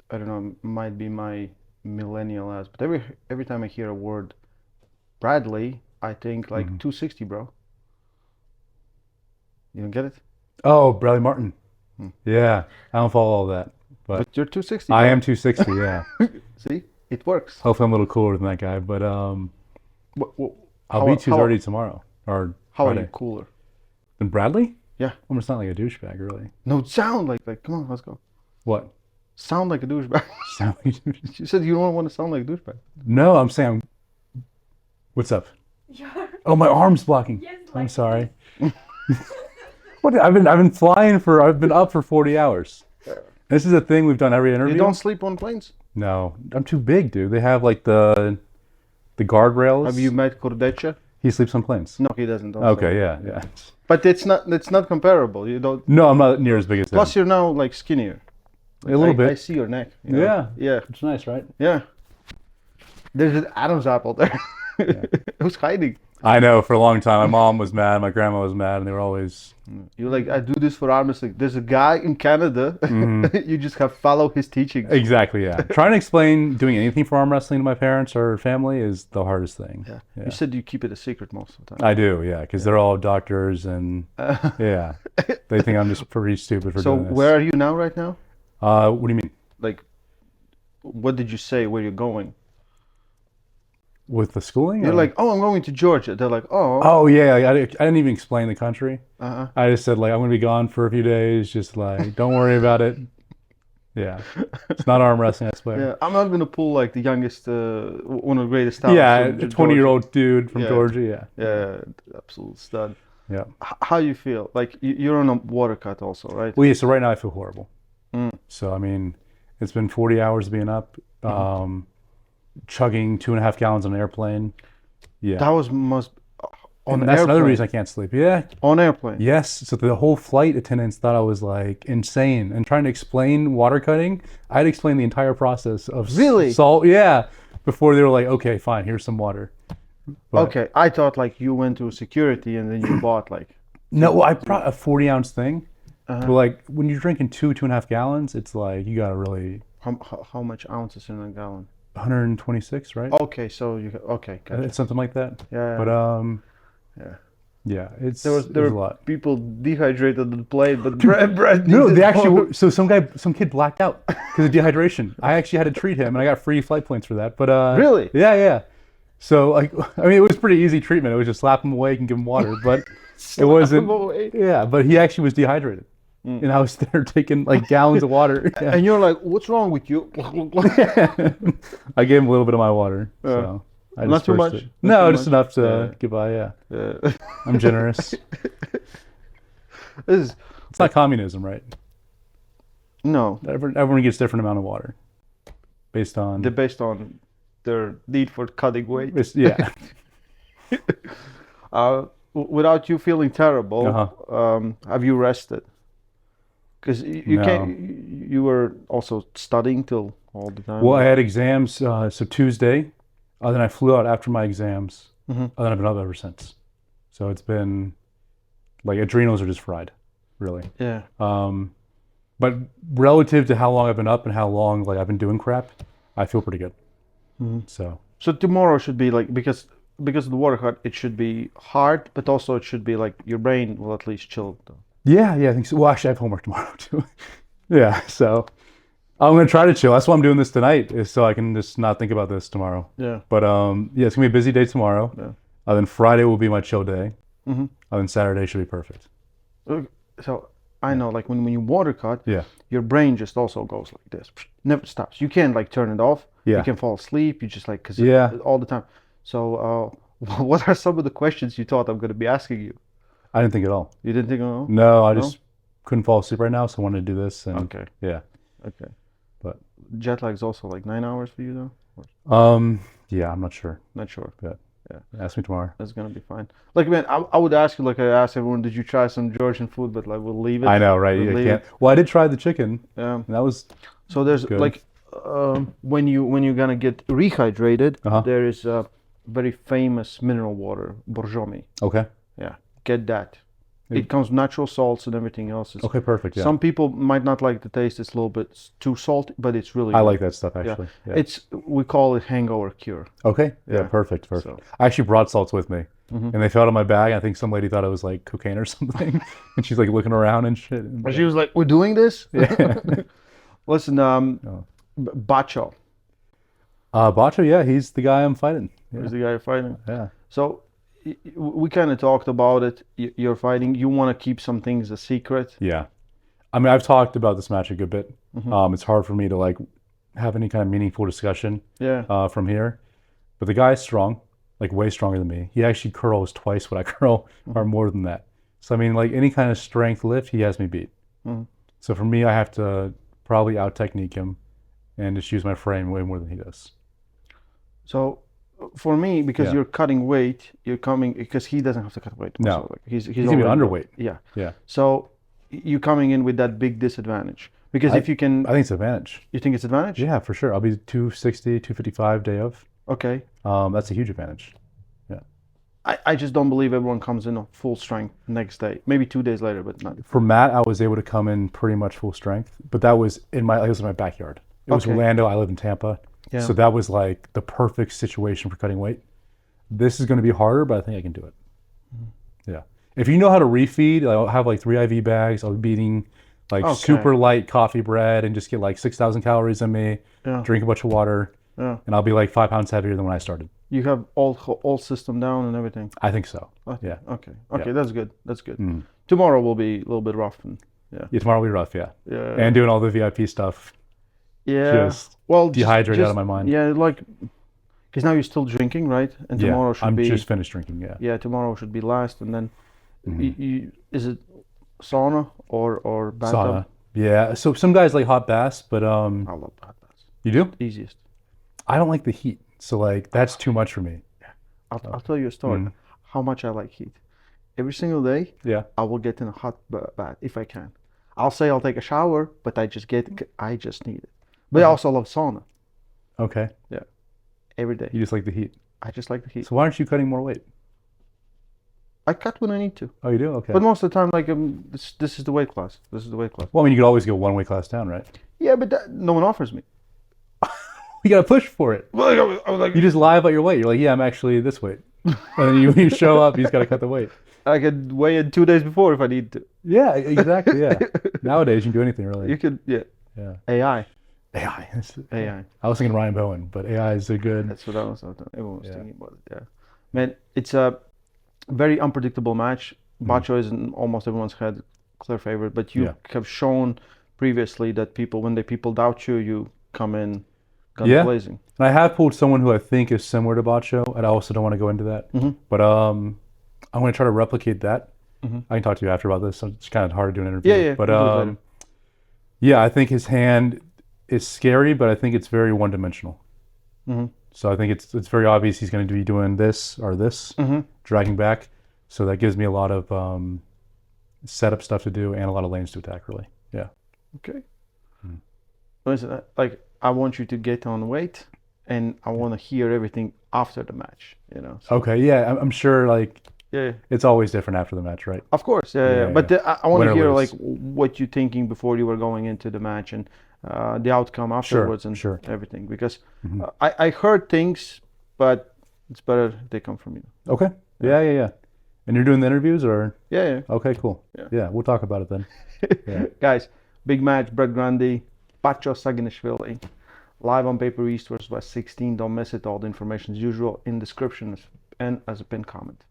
I don't know, might be my millennial ass, but every time I hear a word Bradley, I think like 260, bro. You don't get it? Oh, Bradley Martin. Hmm. Yeah, I don't follow all that, but But you're 260, I bro. am 260. Yeah. See, it works. Hopefully, I'm a little cooler than that guy, but Wh- I'll How be how 230 tomorrow or how are you Friday. cooler? Than Bradley? Yeah. I'm just not like a douchebag, really. No, sound like come on, let's go. What? Sound like a douchebag. Sound like a douche- You said you don't want to sound like a douchebag. No, I'm saying. What's up? Oh, my arm's blocking. I'm sorry. What? I've been up for 40 hours. This is a thing we've done every interview. You don't sleep on planes? No, I'm too big, dude. They have like the guardrails. Have you met Cordecha? He sleeps on planes. No, he doesn't. Okay, yeah. But it's not comparable. You don't. No, I'm not near as big as him. Plus, you're now like skinnier. A little bit. I see your neck. You know? Yeah. Yeah. It's nice, right? Yeah. There's an Adam's apple there. Who's hiding? I know. For a long time, my mom was mad, my grandma was mad, and they were always. You're like, I do this for Armwrestling. There's a guy in Canada. You just have follow his teachings. Exactly. Yeah. Trying to explain doing anything for arm wrestling to my parents or family is the hardest thing. Yeah. Yeah. You said you keep it a secret most of the time. I do. Yeah, because they're all doctors, and yeah, they think I'm just pretty stupid for So doing this. where are you now? Right now? What do you mean? Like, what did you say? Where you're going? With the schooling? You're or- like, oh, I'm going to Georgia. They're like, oh. Oh yeah, I didn't even explain the country. Uh-huh. I just said like I'm gonna be gone for a few days. Just like don't worry about it. Yeah, it's not arm wrestling. I swear. Yeah, I'm not gonna pull like the youngest, one of the greatest talents. Yeah, from a 20-year-old dude from Yeah. Georgia. Yeah. Yeah, absolute stud. Yeah. How you feel? Like you're on a water cut also, right? Well, yeah. So right now I feel horrible. Mm. So I mean, it's been 40 hours of being up, chugging 2.5 gallons on an airplane. Yeah. That was must on And that's another airplane. reason I can't sleep. Yeah. On airplane. Yes. So the whole flight attendants thought I was like insane and trying to explain water cutting. I had to explain the entire process of Really? salt. Yeah. Before they were like, okay, fine, here's some water. But- Okay, I thought like you went to security and then you bought like. No, well, I brought a 40-ounce thing. Uh-huh. But like when you're drinking 2.5 gallons, it's like you gotta really How much ounces in a gallon? 126, right? Okay, so you okay, gotcha. It's something like that. Yeah. But Yeah. yeah, it's There there's a were lot. people dehydrated on the plane, but Brad No, needed they actually water. so some kid blacked out because of dehydration. I actually had to treat him, and I got free flight points for that. But Really? yeah. So like, I mean, it was pretty easy treatment. It was just slap him awake and give him water, but it wasn't. him awake. Yeah, but he actually was dehydrated, and I was there taking like gallons of water. Yeah. And you're like, what's wrong with you? I gave him a little bit of my water, so I Not too dispersed much? it. Not No, too just much? enough to Yeah. get by. Yeah, Yeah. I'm generous. This is, It's not communism, right? no, Everyone gets different amount of water, based on. they're based on their need for cutting weight. Yeah. Without you feeling terrible, Uh-huh. have you rested? Because you No. can't. You were also studying till all the time. Well, I had exams, so Tuesday, then I flew out after my exams, and then I've been up ever since. So it's been, like, adrenals are just fried, really. Yeah. But relative to how long I've been up and how long, like, I've been doing crap, I feel pretty good. So, So tomorrow should be like because of the water cut, it should be hard, but also it should be like your brain will at least chill. yeah, I think so. Well, actually, I have homework tomorrow, too. Yeah, so I'm going to try to chill. That's why I'm doing this tonight, is so I can just not think about this tomorrow. Yeah. But, yeah, it's going to be a busy day tomorrow. Yeah. Then Friday will be my chill day. Mhm. Then Saturday should be perfect. So I know, like when you water cut, Yeah. your brain just also goes like this, never stops. You can't like turn it off. Yeah. You can fall asleep. You just like because Yeah. all the time. So what are some of the questions you thought I'm going to be asking you? I didn't think at all. You didn't think of all? No, I just couldn't fall asleep right now, so I wanted to do this. And Okay. yeah. Okay. But Jet lag's also like 9 hours for you though. yeah, I'm not sure. Not sure. But Yeah. ask me tomorrow. That's gonna be fine. Like man, I would ask you like I asked everyone, did you try some Georgian food? But like we'll leave it. I know, right? We'll You leave can't. Well, I did try the chicken. Yeah. And that was So there's Good. like when you're gonna get rehydrated, Uh-huh. there is a very famous mineral water, Borjomi. okay. Yeah, get that. It comes with natural salts and everything else. Okay, perfect. Yeah. Some people might not like the taste. It's a little bit too salty, but it's really I good. like that stuff actually. Yeah. We call it hangover cure. Okay. Yeah. Perfect. So. I actually brought salts with me, and they fell out of my bag. I think some lady thought it was like cocaine or something, and she's like looking around and shit. And she was like, "We're doing this." Yeah. Listen, Bacho. Bacho, yeah, he's the guy I'm fighting. Yeah. He's the guy you're fighting. Yeah. So we kind of talked about it. You're fighting. You want to keep some things a secret. Yeah. I mean, I've talked about this match a good bit. It's hard for me to like have any kind of meaningful discussion. From here, but the guy's strong, like way stronger than me. He actually curls twice what I curl, or more than that. So I mean, like any kind of strength lift, he has me beat. So for me, I have to probably out technique him, and just use my frame way more than he does. So, for me, because you're cutting weight, you're coming because he doesn't have to cut weight. No, also. Like he's gonna be underweight. Yeah. So you're coming in with that big disadvantage because if you can, I think it's advantage. You think it's advantage? Yeah, for sure. I'll be 260, 255 day of. Okay. That's a huge advantage. Yeah. I just don't believe everyone comes in on full strength next day. Maybe 2 days later, but not. For Matt, I was able to come in pretty much full strength, but that was it was in my backyard. It was Orlando. I live in Tampa. Yeah. So that was like the perfect situation for cutting weight. This is going to be harder, but I think I can do it. Yeah. If you know how to refeed, I'll have like 3 IV bags. I'll be eating like super light coffee bread and just get like 6,000 calories in me. Yeah. Drink a bunch of water. Yeah. And I'll be like 5 pounds heavier than when I started. You have all system down and everything. I think so. Okay. Yeah. Okay. Yeah. That's good. That's good. Tomorrow will be a little bit rough. Yeah. Tomorrow will be rough. Yeah. Yeah. And doing all the VIP stuff. Yeah. Well, dehydrated out of my mind. Yeah, like, because now you're still drinking, right? And tomorrow should be. I'm just finished drinking. Yeah. Yeah, tomorrow should be last, and then, is it sauna or bath sauna? Yeah. So some guys like hot baths, but I love hot baths. You do? Easiest. I don't like the heat, so like that's too much for me. Yeah. I'll tell you a story. How much I like heat. Every single day. Yeah. I will get in a hot bath if I can. I'll say I'll take a shower, but I just need it. But I also love sauna. Okay. Yeah. Every day. You just like the heat. I just like the heat. So why aren't you cutting more weight? I cut when I need to. Oh, you do? Okay. But most of the time, like this is the weight class. This is the weight class. Well, I mean, you could always go 1 weight class down, right? Yeah, but no one offers me. You gotta push for it. Well, I was like, you just lie about your weight. You're like, yeah, I'm actually this weight. And then you show up, you just gotta cut the weight. I could weigh in 2 days before if I need to. Yeah, exactly. Yeah. Nowadays, you can do anything really. You could, yeah. Yeah. AI. AI. I was thinking Ryan Bowen, but AI is a good. That's what I was thinking. Everyone was thinking about it. Yeah. Man, it's a very unpredictable match. Bacho is in almost everyone's head clear favorite, but you have shown previously that when people doubt you, you come in guns blazing. And I have pulled someone who I think is similar to Bacho, and I also don't want to go into that. But I'm going to try to replicate that. I can talk to you after about this. So it's kind of hard to do an interview. Yeah. But I think his hand is scary, but I think it's very one-dimensional. So I think it's very obvious he's going to be doing this or this, dragging back. So that gives me a lot of setup stuff to do and a lot of lanes to attack, really. Yeah. Okay. Listen, like, I want you to get on weight, and I want to hear everything after the match, So. Okay, yeah, I'm sure, like, yeah, it's always different after the match, right? Of course, yeah. But I want to hear, like, what you're thinking before you were going into the match, and the outcome afterwards, and everything. Because I heard things, but it's better they come from you. Okay, yeah. And you're doing the interviews, or? Yeah. Okay, cool. Yeah, we'll talk about it then. Yeah. Guys, big match, Grundy, Bacho Saginashvili, live on pay-per-view, east-west 16. Don't miss it. All the information as usual in description and as a pinned comment.